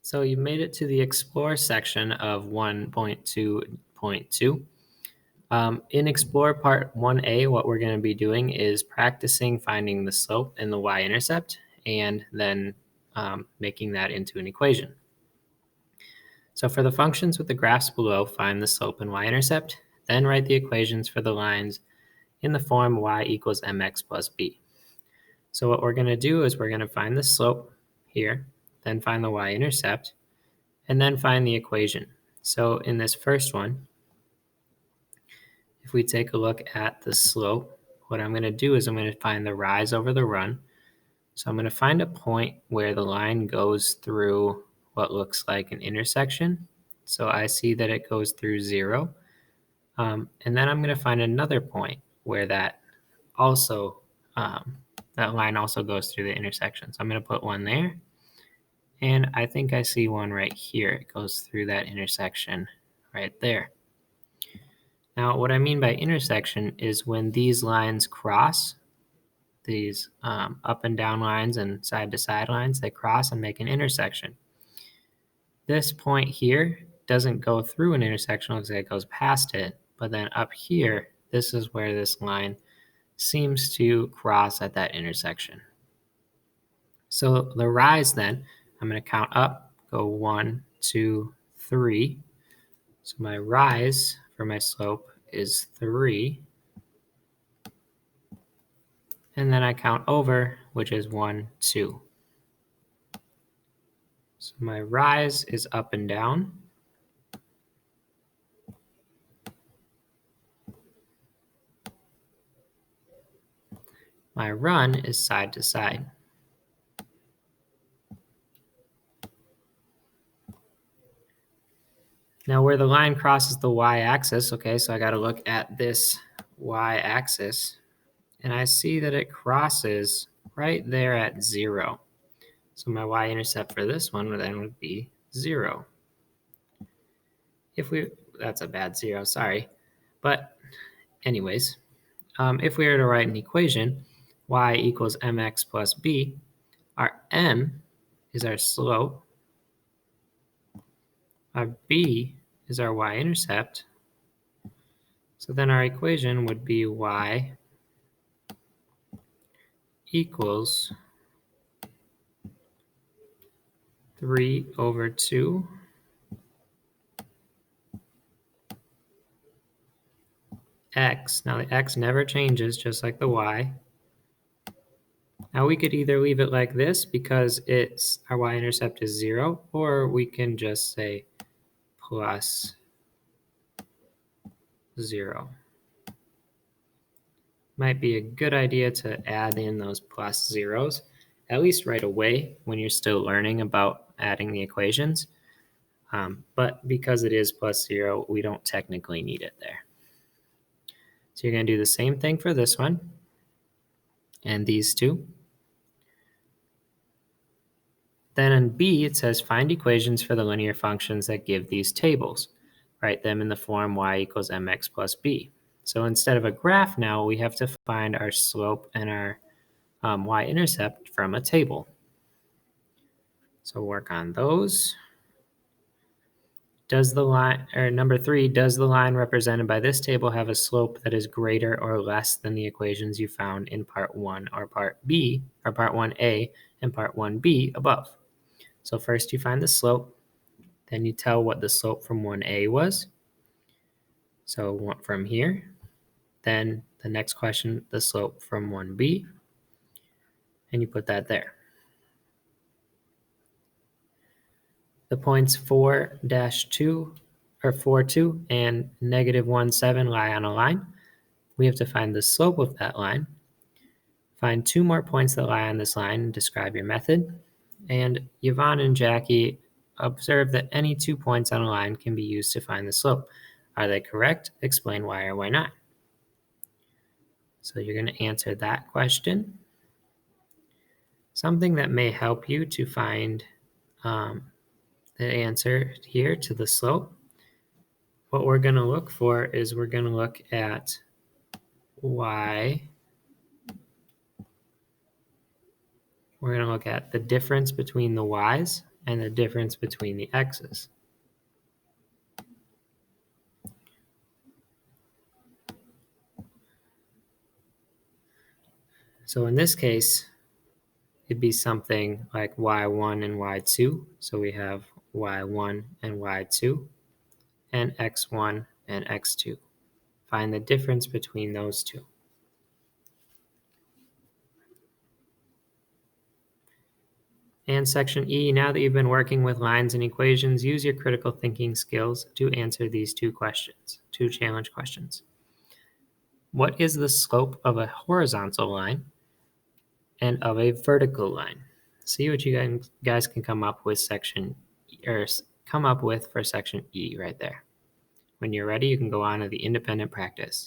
So you made it to the Explore section of 1.2.2. In Explore Part 1A, what we're going to be doing is practicing finding the slope and the y-intercept and then making that into an equation. So for the functions with the graphs below, find the slope and y-intercept, then write the equations for the lines in the form y equals mx plus b. So what we're going to do is we're going to find the slope here, then find the y-intercept, and then find the equation. So in this first one, if we take a look at the slope, what I'm going to do is I'm going to find the rise over the run. So I'm going to find a point where the line goes through what looks like an intersection. So I see that it goes through 0. And then I'm going to find another point where that line also goes through the intersection. So I'm going to put one there. And I think I see one right here. It goes through that intersection right there. Now, what I mean by intersection is when these lines cross, these up and down lines and side to side lines, they cross and make an intersection. This point here doesn't go through an intersection, it looks like it goes past it, but then up here, this is where this line seems to cross at that intersection. So the rise then, I'm going to count up, go 1, 2, 3. So my rise for my slope is 3. And then I count over, which is 1, 2. So my rise is up and down. My run is side to side. Now where the line crosses the y-axis, okay, so I got to look at this y-axis, and I see that it crosses right there at 0. So my y-intercept for this one would be 0. That's a bad 0, sorry. But anyways, if we were to write an equation, y equals mx plus b, our m is our slope, our b is our y-intercept. So then our equation would be y equals 3 over 2 x. Now the x never changes, just like the y. Now we could either leave it like this because our y-intercept is 0, or we can just say plus 0. Might be a good idea to add in those plus zeros, at least right away when you're still learning about adding the equations. But because it is plus 0, we don't technically need it there. So you're going to do the same thing for this one and these two. Then in B, it says find equations for the linear functions that give these tables. Write them in the form y equals mx plus b. So instead of a graph now, we have to find our slope and our y-intercept from a table. So work on those. Number 3, does the line represented by this table have a slope that is greater or less than the equations you found in part 1 or part B, or part 1A and part 1B above? So first you find the slope, then you tell what the slope from 1A was. So from here, then the next question, the slope from 1B, and you put that there. The points 4-2 or 4, 2 and -1, 7 lie on a line. We have to find the slope of that line. Find 2 more points that lie on this line and describe your method. And Yvonne and Jackie observe that any 2 points on a line can be used to find the slope. Are they correct? Explain why or why not. So you're going to answer that question. Something that may help you to find the answer here to the slope. What we're going to look for is we're going to look at y. We're going to look at the difference between the y's and the difference between the x's. So in this case, it'd be something like y1 and y2. So we have y1 and y2 and x1 and x2. Find the difference between those two. And section E, now that you've been working with lines and equations, use your critical thinking skills to answer these two challenge questions. What is the slope of a horizontal line and of a vertical line? See what you guys can come up with for section E right there. When you're ready, you can go on to the independent practice.